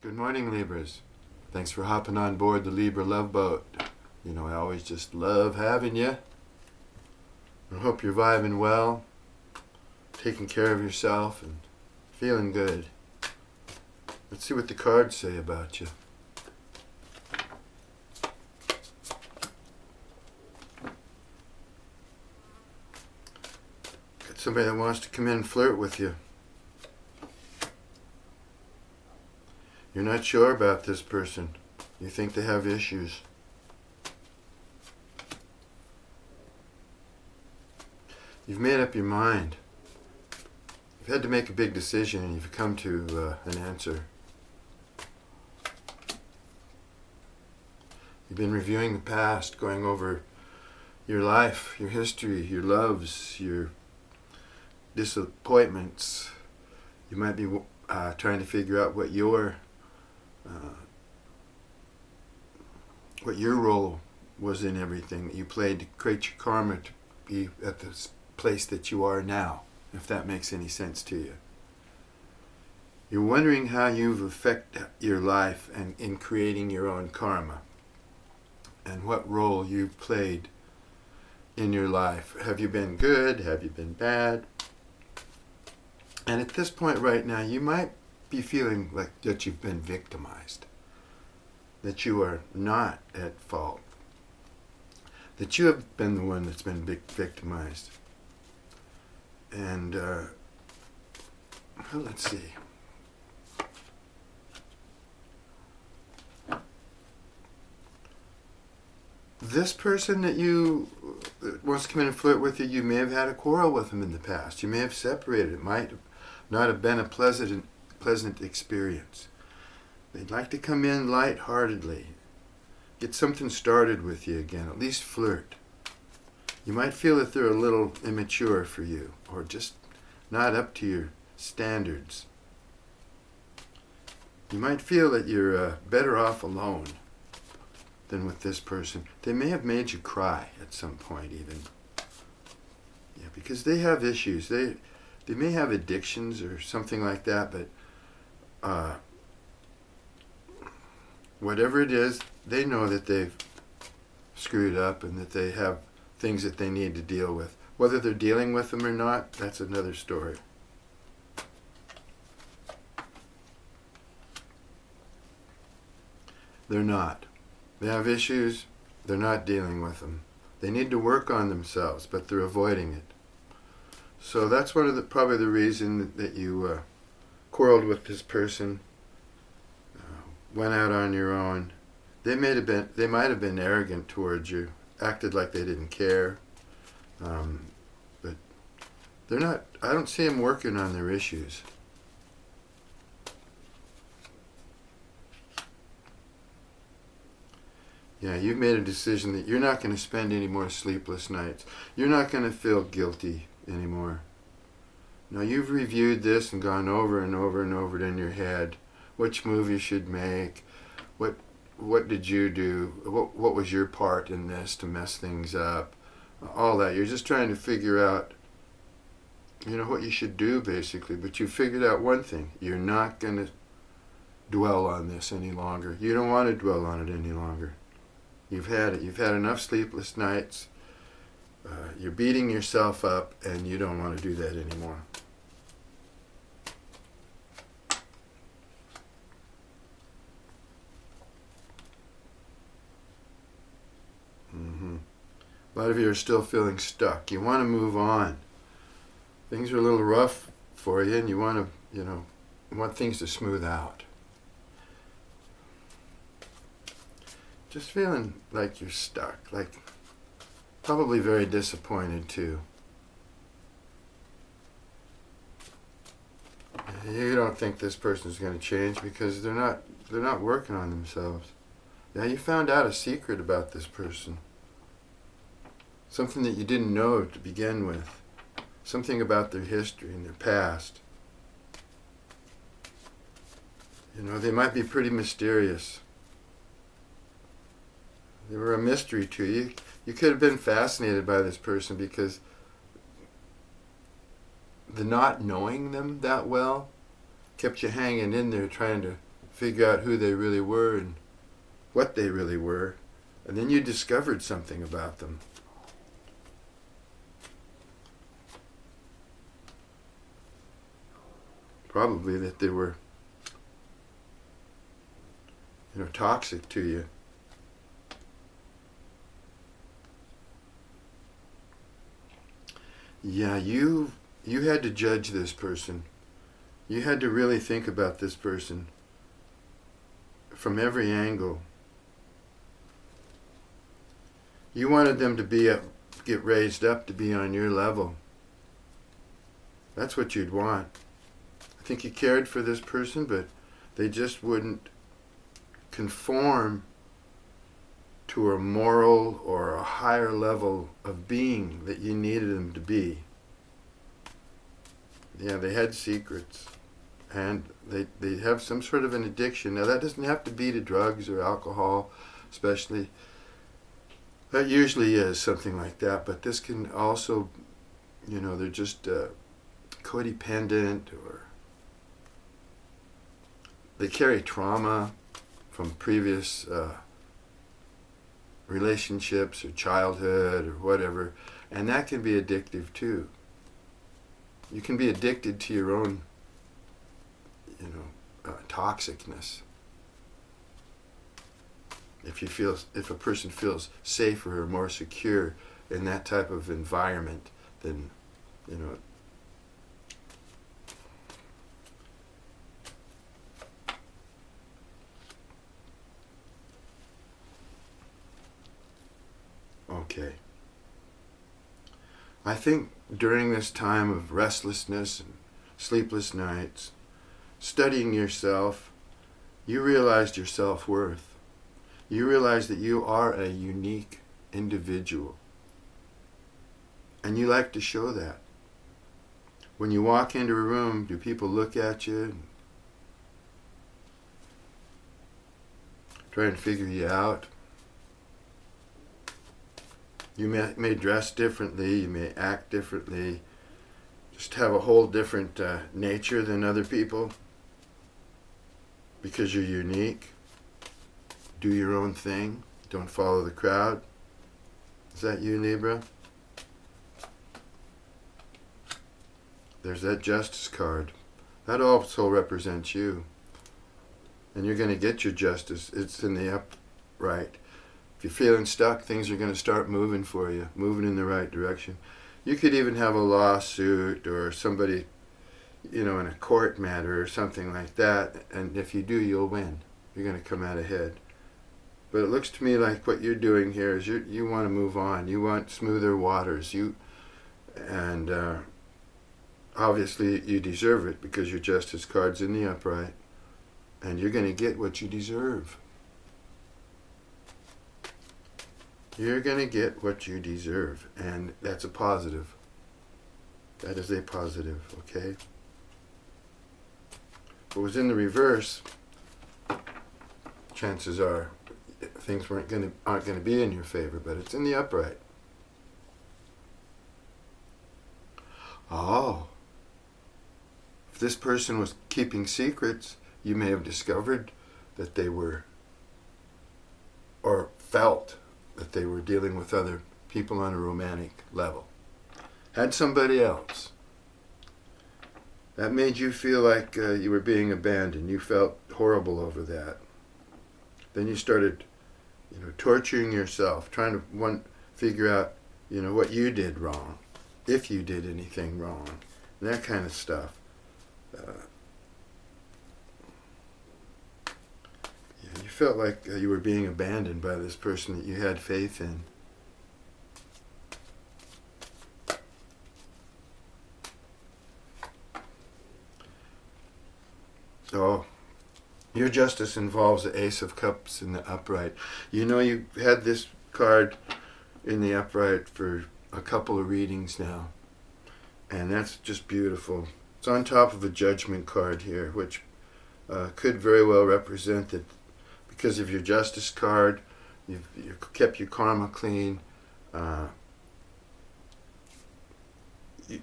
Good morning, Libras. Thanks for hopping on board the Libra Love Boat. You know, I always just love having you. I hope you're vibing well, taking care of yourself, and feeling good. Let's see what the cards say about you. Got somebody that wants to come in and flirt with you. You're not sure about this person. You think they have issues. You've made up your mind. You've had to make a big decision and you've come to an answer. You've been reviewing the past, going over your life, your history, your loves, your disappointments. You might be trying to figure out what your role was in everything that you played to create your karma to be at the place that you are now, if that makes any sense to you. You're wondering how you've affected your life and in creating your own karma, and what role you've played in your life. Have you been good? Have you been bad? And at this point right now, you might be feeling like that you've been victimized, that you are not at fault, that you have been the one that's been victimized. And well, let's see. This person that wants to come in and flirt with you, you may have had a quarrel with them in the past. You may have separated. It might not have been a pleasant experience. They'd like to come in lightheartedly, get something started with you again, at least flirt. You might feel that they're a little immature for you, or just not up to your standards. You might feel that you're better off alone than with this person. They may have made you cry at some point even. Yeah, because they have issues. They may have addictions or something like that, but whatever it is, they know that they've screwed up and that they have things that they need to deal with. Whether they're dealing with them or not, that's another story. They're not. They have issues, they're not dealing with them. They need to work on themselves, but they're avoiding it. So that's probably the reason that you quarreled with this person, went out on your own. They might have been arrogant towards you, acted like they didn't care, but they're not. I don't see them working on their issues. Yeah, you've made a decision that you're not going to spend any more sleepless nights. You're not going to feel guilty anymore. Now, you've reviewed this and gone over and over and over it in your head. Which move you should make. What did you do? What was your part in this to mess things up? All that. You're just trying to figure out, what you should do, basically. But you figured out one thing. You're not going to dwell on this any longer. You don't want to dwell on it any longer. You've had it. You've had enough sleepless nights. You're beating yourself up, and you don't want to do that anymore. A lot of you are still feeling stuck. You want to move on. Things are a little rough for you, and you want to, you want things to smooth out. Just feeling like you're stuck, like probably very disappointed too. You don't think this person's going to change because they're not working on themselves. Yeah, you found out a secret about this person. Something that you didn't know to begin with. Something about their history and their past. They might be pretty mysterious. They were a mystery to you. You could have been fascinated by this person because the not knowing them that well kept you hanging in there trying to figure out who they really were and what they really were, and then you discovered something about them. Probably that they were, toxic to you. Yeah, you had to judge this person. You had to really think about this person from every angle. You wanted them to get raised up to be on your level. That's what you'd want. I think you cared for this person, but they just wouldn't conform to a moral or a higher level of being that you needed them to be. Yeah, they had secrets, and they have some sort of an addiction. Now, that doesn't have to be to drugs or alcohol, especially. That usually is something like that, but this can also, they're just codependent, or they carry trauma from previous relationships or childhood or whatever, and that can be addictive too. You can be addicted to your own, toxicness. If a person feels safer or more secure in that type of environment, then, okay. I think during this time of restlessness and sleepless nights, studying yourself, you realized your self-worth. You realize that you are a unique individual. And you like to show that. When you walk into a room, do people look at you and try and figure you out? You may dress differently, you may act differently, just have a whole different nature than other people because you're unique. Do your own thing. Don't follow the crowd. Is that you, Libra? There's that justice card. That also represents you. And you're going to get your justice. It's in the upright. If you're feeling stuck, things are going to start moving for you, moving in the right direction. You could even have a lawsuit or somebody, in a court matter or something like that. And if you do, you'll win. You're going to come out ahead. But it looks to me like what you're doing here is you want to move on. You want smoother waters. Obviously you deserve it because your justice card's in the upright. And you're going to get what you deserve. You're going to get what you deserve. And that's a positive. That is a positive, okay? If it was in the reverse, chances are things aren't going to be in your favor, but it's in the upright. Oh. If this person was keeping secrets, you may have discovered that they were, or felt that they were dealing with other people on a romantic level. Had somebody else. That made you feel like you were being abandoned. You felt horrible over that. Then you started, torturing yourself, trying to figure out, what you did wrong, if you did anything wrong, and that kind of stuff. You felt like you were being abandoned by this person that you had faith in. Oh, your justice involves the Ace of Cups in the upright. You had this card in the upright for a couple of readings now, and that's just beautiful. It's on top of a Judgment card here, which could very well represent that because of your Justice card, you've kept your karma clean.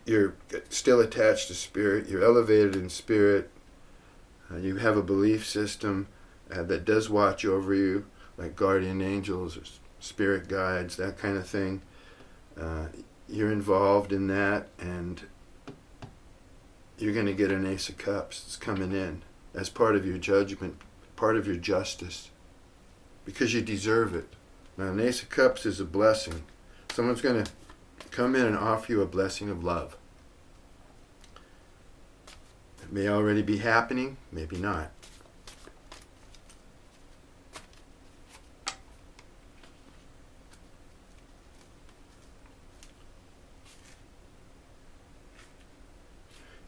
You're still attached to spirit. You're elevated in spirit. You have a belief system that does watch over you, like guardian angels or spirit guides, that kind of thing. You're involved in that, and you're going to get an Ace of Cups. It's coming in as part of your judgment, part of your justice, because you deserve it. Now, an Ace of Cups is a blessing. Someone's going to come in and offer you a blessing of love. It may already be happening, maybe not.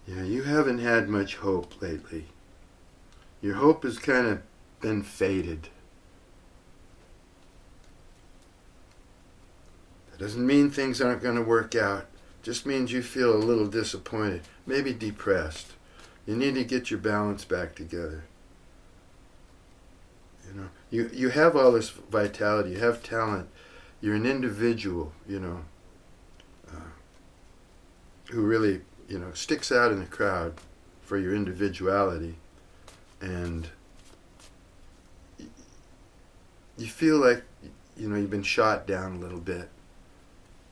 Yeah, you haven't had much hope lately. Your hope has kind of been faded. That doesn't mean things aren't going to work out. It just means you feel a little disappointed, maybe depressed. You need to get your balance back together. You have all this vitality, you have talent, you're an individual, who really, sticks out in the crowd for your individuality, and you feel like, you've been shot down a little bit,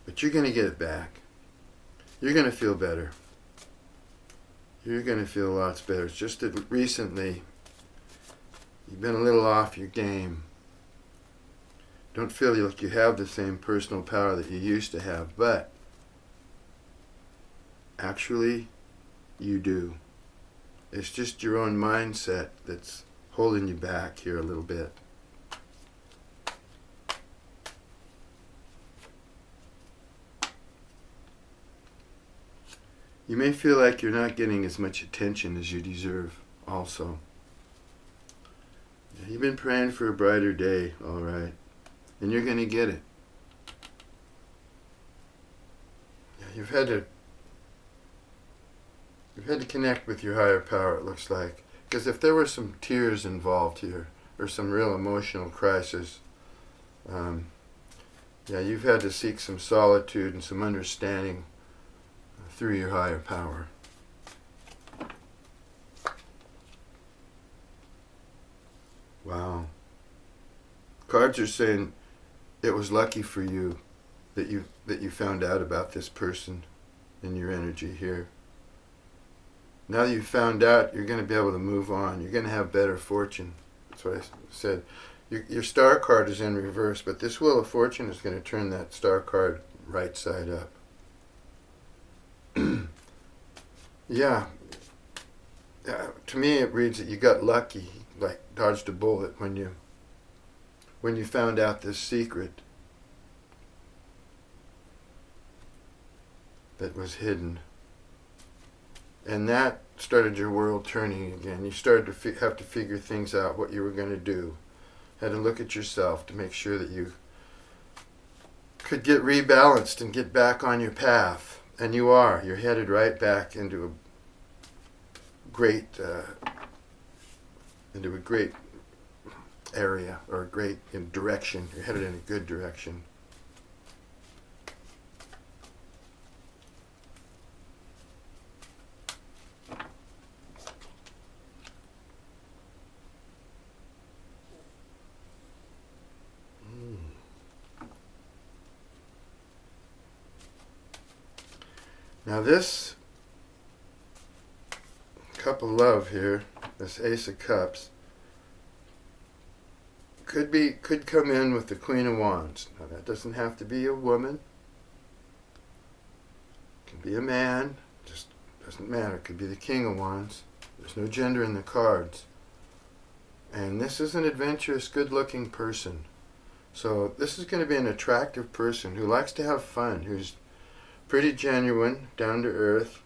but you're going to get it back. You're going to feel better. You're going to feel lots better. It's just that recently, you've been a little off your game. Don't feel like you have the same personal power that you used to have, but actually, you do. It's just your own mindset that's holding you back here a little bit. You may feel like you're not getting as much attention as you deserve also. You've been praying for a brighter day, all right, and you're going to get it. You've had to connect with your higher power, it looks like. Because if there were some tears involved here, or some real emotional crisis, you've had to seek some solitude and some understanding through your higher power. Wow. Cards are saying it was lucky for you that you found out about this person in your energy here. Now that you've found out, you're going to be able to move on. You're going to have better fortune. That's what I said. Your star card is in reverse, but this Wheel of Fortune is going to turn that star card right side up. Yeah. To me, it reads that you got lucky, like dodged a bullet when you found out this secret that was hidden. And that started your world turning again. You started to have to figure things out, what you were going to do. Had to look at yourself to make sure that you could get rebalanced and get back on your path. And you are. You're headed right back into a great area, or a great direction. You're headed in a good direction. Now this Cup of Love here, this Ace of Cups, could come in with the Queen of Wands. Now that doesn't have to be a woman. It can be a man. Just doesn't matter. It could be the King of Wands. There's no gender in the cards. And this is an adventurous, good-looking person. So this is going to be an attractive person who likes to have fun, who's pretty genuine, down to earth,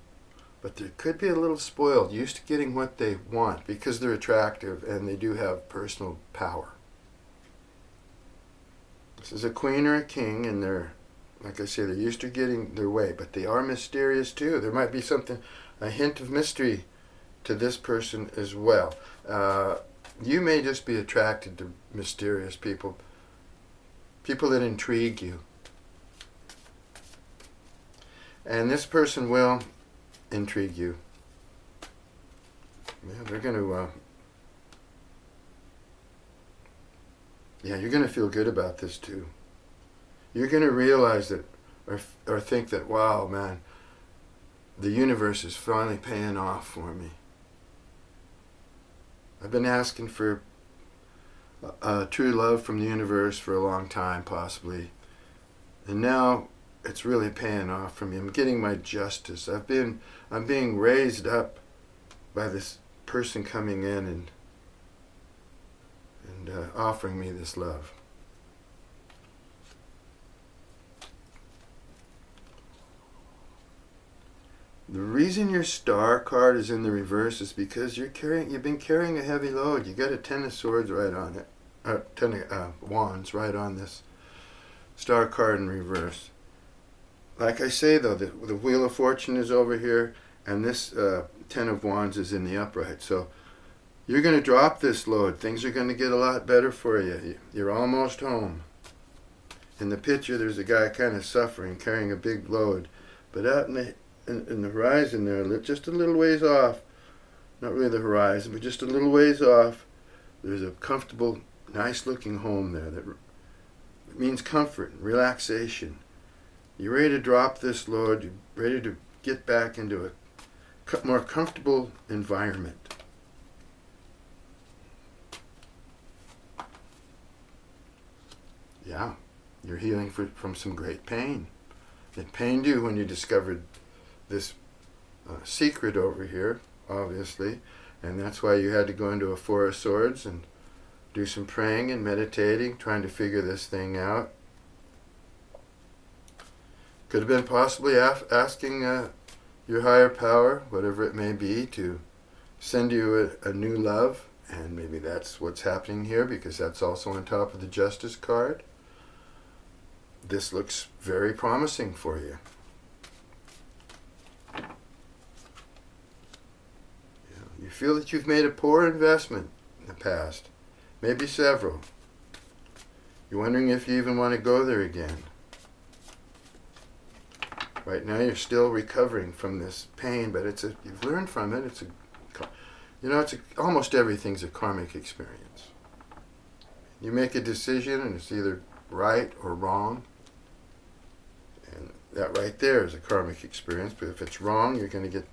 but they could be a little spoiled, used to getting what they want because they're attractive and they do have personal power. This is a queen or a king, and they're, like I say, they're used to getting their way, but they are mysterious too. There might be a hint of mystery to this person as well. You may just be attracted to mysterious people that intrigue you. And this person will intrigue you. Yeah, they're going to, you're going to feel good about this too. You're going to realize that, or think that, wow, man, the universe is finally paying off for me. I've been asking for true love from the universe for a long time, possibly. And now it's really paying off for me. I'm getting my justice. I'm being raised up by this person coming in and offering me this love. The reason your star card is in the reverse is because you've been carrying a heavy load. You got a 10 of swords right on it, 10 of wands right on this star card in reverse. Like I say though, the wheel of fortune is over here, and this 10 of wands is in the upright. So you're going to drop this load. Things are going to get a lot better for you. You're almost home. In the picture, there's a guy kind of suffering, carrying a big load, but out in the horizon there, just a little ways off, not really the horizon, but just a little ways off, there's a comfortable, nice looking home there that means comfort and relaxation. You're ready to drop this load, you're ready to get back into a more comfortable environment. Yeah, you're healing from some great pain. It pained you when you discovered this secret over here, obviously, and that's why you had to go into a Four of Swords and do some praying and meditating, trying to figure this thing out. Could have been possibly asking your higher power, whatever it may be, to send you a new love, and maybe that's what's happening here, because that's also on top of the Justice card. This looks very promising for you. You feel that you've made a poor investment in the past, maybe several. You're wondering if you even want to go there again. Right now you're still recovering from this pain, but you've learned from it. Almost everything's a karmic experience. You make a decision and it's either right or wrong. And that right there is a karmic experience, but if it's wrong, you're going to get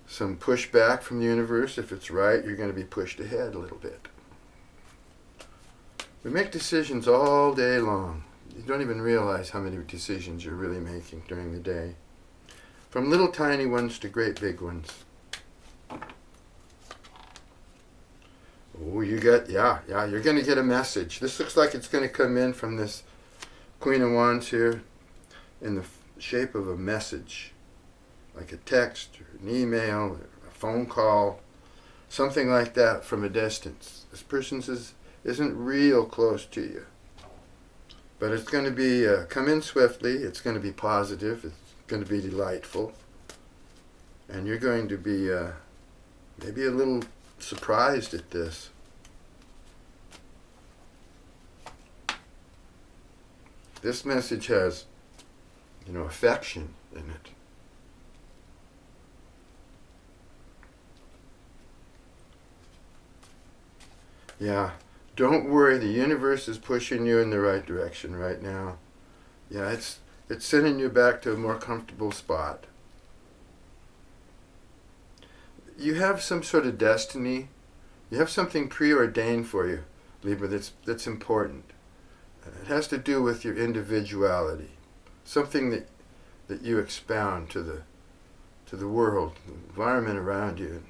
some pushback from the universe. If it's right, you're going to be pushed ahead a little bit. We make decisions all day long. You don't even realize how many decisions you're really making during the day. From little tiny ones to great big ones. Oh, you're going to get a message. This looks like it's going to come in from this Queen of Wands here in the shape of a message. Like a text, or an email, or a phone call, something like that from a distance. This person isn't real close to you. But it's going to be, come in swiftly, it's going to be positive, it's going to be delightful. And you're going to be maybe a little surprised at this. This message has, affection in it. Yeah, don't worry, the universe is pushing you in the right direction right now. Yeah, it's sending you back to a more comfortable spot. You have some sort of destiny. You have something preordained for you, Libra, that's important. It has to do with your individuality. Something that you expound to the world, the environment around you.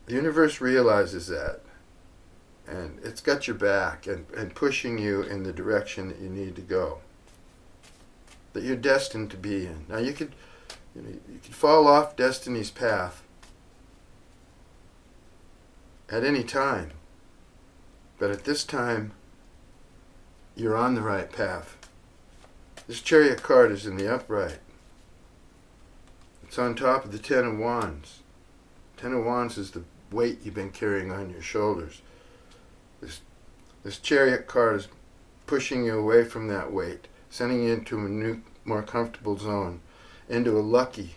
The universe realizes that. And it's got your back and pushing you in the direction that you need to go, that you're destined to be in. Now you could fall off destiny's path at any time, but at this time you're on the right path. This Chariot card is in the upright. It's on top of the Ten of Wands. Ten of Wands is the weight you've been carrying on your shoulders. This Chariot card is pushing you away from that weight, sending you into a new, more comfortable zone, into a lucky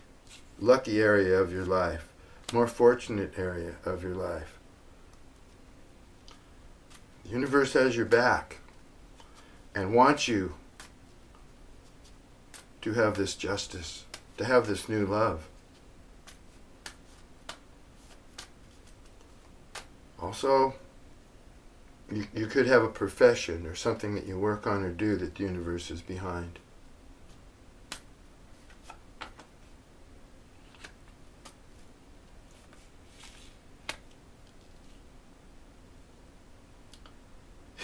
area of your life, more fortunate area of your life. The universe has your back and wants you to have this justice, to have this new love. Also, you could have a profession or something that you work on or do that the universe is behind.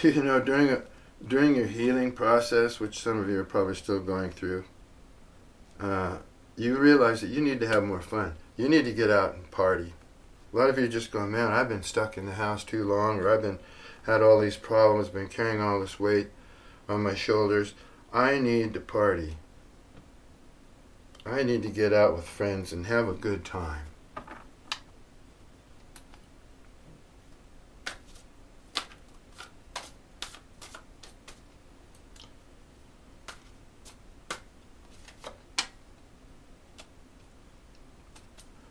You know, during your healing process, which some of you are probably still going through, you realize that you need to have more fun. You need to get out and party. A lot of you are just going, man, I've been stuck in the house too long, or I've had all these problems, been carrying all this weight on my shoulders. I need to party. I need to get out with friends and have a good time.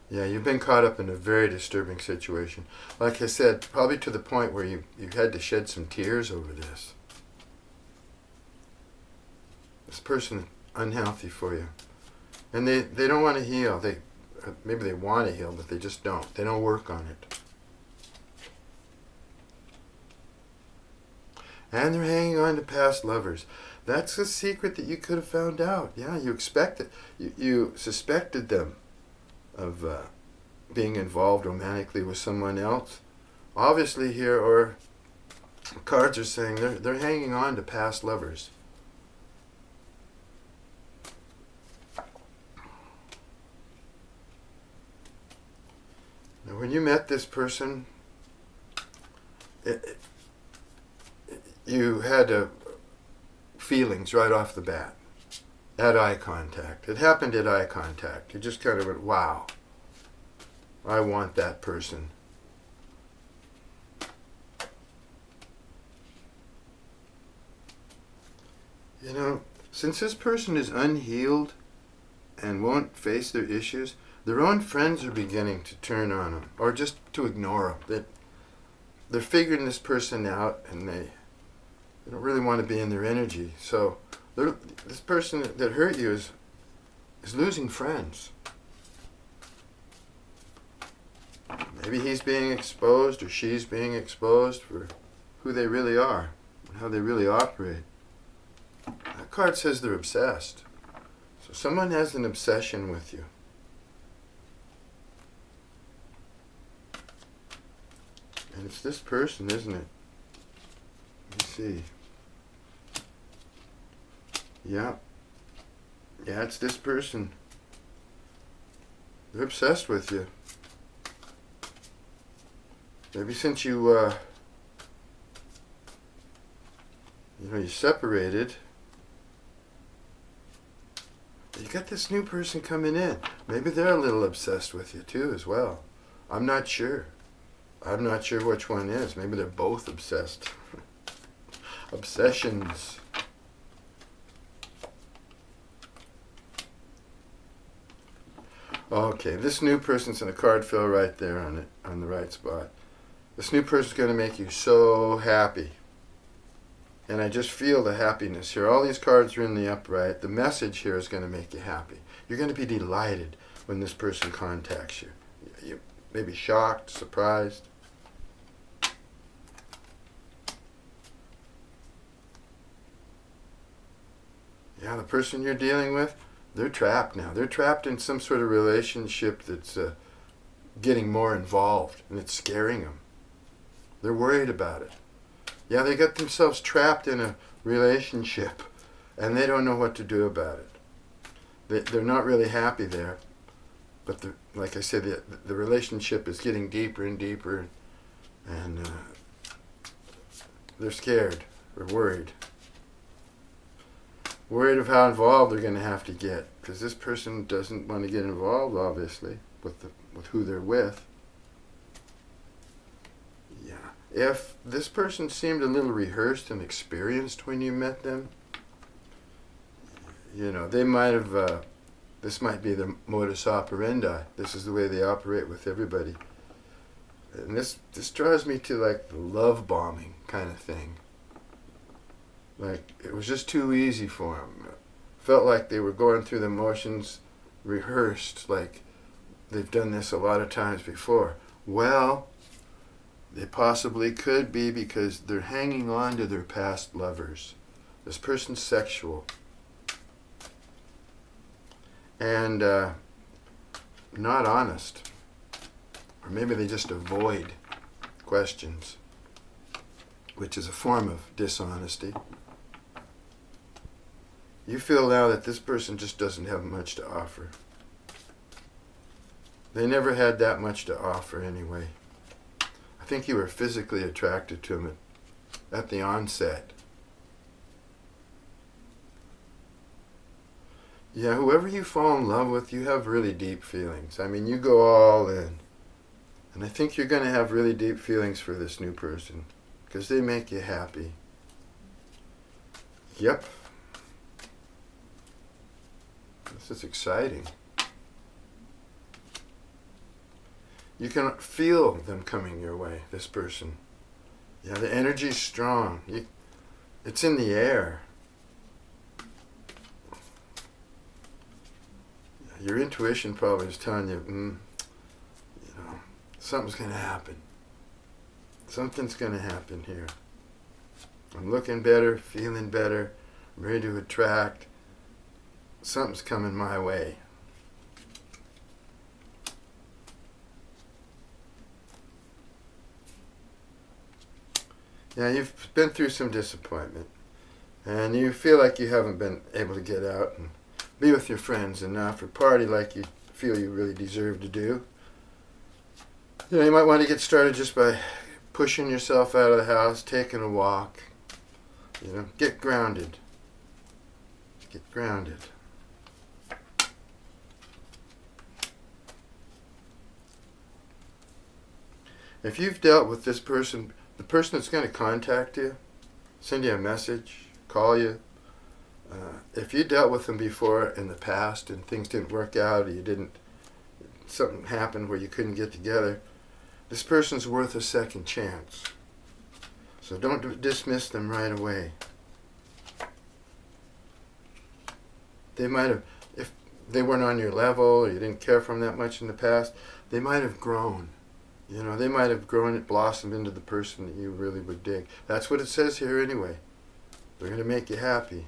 Yeah, you've been caught up in a very disturbing situation. Like I said, probably to the point where you had to shed some tears over this. This person is unhealthy for you. And they don't want to heal. Maybe they want to heal, but they just don't. They don't work on it. And they're hanging on to past lovers. That's a secret that you could have found out. Yeah, you expected, you suspected them of being involved romantically with someone else. Obviously here, or cards are saying they're hanging on to past lovers. Now when you met this person, you had feelings right off the bat. At eye contact. It happened at eye contact. You just kind of went, wow, I want that person. You know, since this person is unhealed and won't face their issues, their own friends are beginning to turn on them, or just to ignore them. They're figuring this person out, and they don't really want to be in their energy. So this person that hurt you is losing friends. Maybe he's being exposed or she's being exposed for who they really are and how they really operate. That card says they're obsessed. So someone has an obsession with you. And it's this person, isn't it? Let me see. Yeah, it's this person. They're obsessed with you. Maybe since you separated, you got this new person coming in. Maybe they're a little obsessed with you too as well. I'm not sure. I'm not sure which one is. Maybe they're both obsessed. Obsessions. Okay, this new person's in a card fell right there on the right spot. This new person's going to make you so happy. And I just feel the happiness here. All these cards are in the upright. The message here is going to make you happy. You're going to be delighted when this person contacts you. You may be shocked, surprised. Yeah, the person you're dealing with, they're trapped now. They're trapped in some sort of relationship that's getting more involved, and it's scaring them. They're worried about it. Yeah, they got themselves trapped in a relationship, and they don't know what to do about it. They're not really happy there, but like I said, the relationship is getting deeper and deeper, and they're scared or worried. Worried of how involved they're going to have to get, because this person doesn't want to get involved, obviously, with who they're with. Yeah. If this person seemed a little rehearsed and experienced when you met them, they might have This might be the modus operandi. This is the way they operate with everybody. And this draws me to like the love bombing kind of thing. Like, it was just too easy for them. Felt like they were going through the motions, rehearsed, like they've done this a lot of times before. Well, they possibly could be, because they're hanging on to their past lovers. This person's sexual. And not honest. Or maybe they just avoid questions, which is a form of dishonesty. You feel now that this person just doesn't have much to offer. They never had that much to offer anyway. I think you were physically attracted to him at the onset. Yeah, whoever you fall in love with, you have really deep feelings. I mean, you go all in. And I think you're going to have really deep feelings for this new person, because they make you happy. Yep. This is exciting. You can feel them coming your way, this person. Yeah, the energy's strong. It's in the air. Your intuition probably is telling you, something's going to happen. Something's going to happen here. I'm looking better, feeling better, I'm ready to attract. Something's coming my way. Yeah, you've been through some disappointment, and you feel like you haven't been able to get out and be with your friends enough or party like you feel you really deserve to do. You might want to get started just by pushing yourself out of the house, taking a walk. Get grounded. Get grounded. If you've dealt with this person, the person that's going to contact you, send you a message, call you, if you dealt with them before in the past and things didn't work out, or something happened where you couldn't get together, this person's worth a second chance. So don't dismiss them right away. They might have, if they weren't on your level or you didn't care for them that much in the past, they might have grown. They might have grown and blossomed into the person that you really would dig. That's what it says here anyway. They're going to make you happy.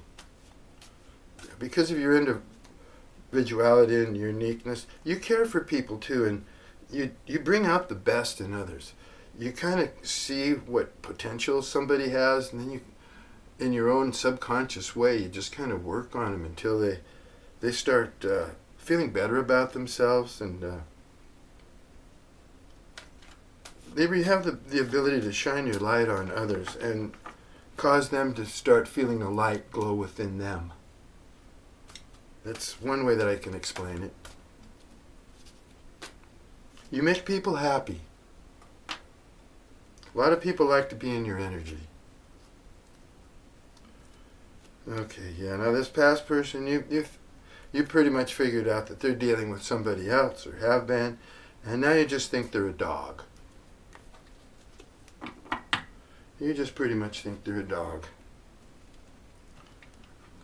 Because of your individuality and uniqueness, you care for people too, and you bring out the best in others. You kind of see what potential somebody has, and then you, in your own subconscious way, you just kind of work on them until they start feeling better about themselves, and they have the ability to shine your light on others and cause them to start feeling a light glow within them. That's one way that I can explain it. You make people happy. A lot of people like to be in your energy. Okay, yeah, now this past person, you pretty much figured out that they're dealing with somebody else, or have been, and now you just think they're a dog. You just pretty much think they're a dog.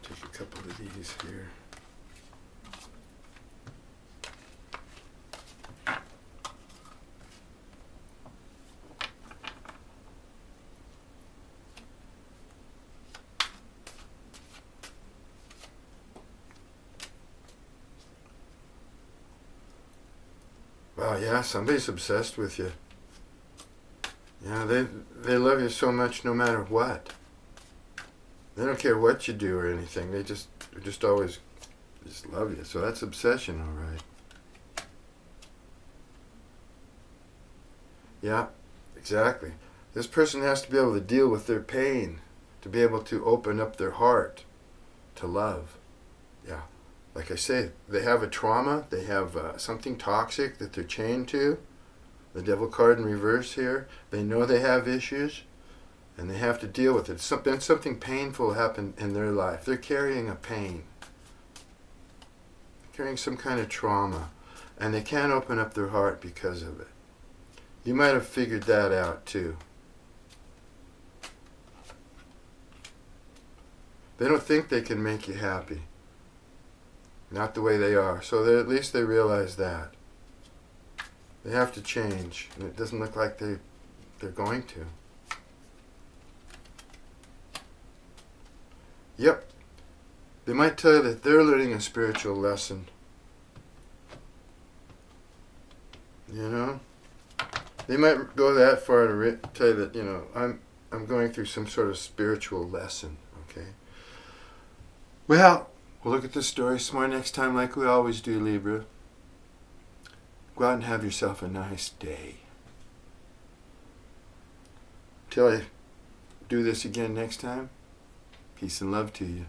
Take a couple of these here. Wow, yeah, somebody's obsessed with you. Yeah, they love you so much no matter what. They don't care what you do or anything. They just always just love you. So that's obsession, all right. Yeah, exactly. This person has to be able to deal with their pain, to be able to open up their heart to love. Yeah. Like I say, they have a trauma, they have something toxic that they're chained to. The devil card in reverse here. They know they have issues, and they have to deal with it. Something painful happened in their life. They're carrying a pain. carrying some kind of trauma, and they can't open up their heart because of it. You might have figured that out too. They don't think they can make you happy. Not the way they are. So at least they realize that. They have to change. And it doesn't look like they're going to. Yep. They might tell you that they're learning a spiritual lesson. You know? They might go that far to tell you that, you know, I'm going through some sort of spiritual lesson. Okay? Well, we'll look at this story some more next time like we always do, Libra. Go out and have yourself a nice day. Till I do this again next time, peace and love to you.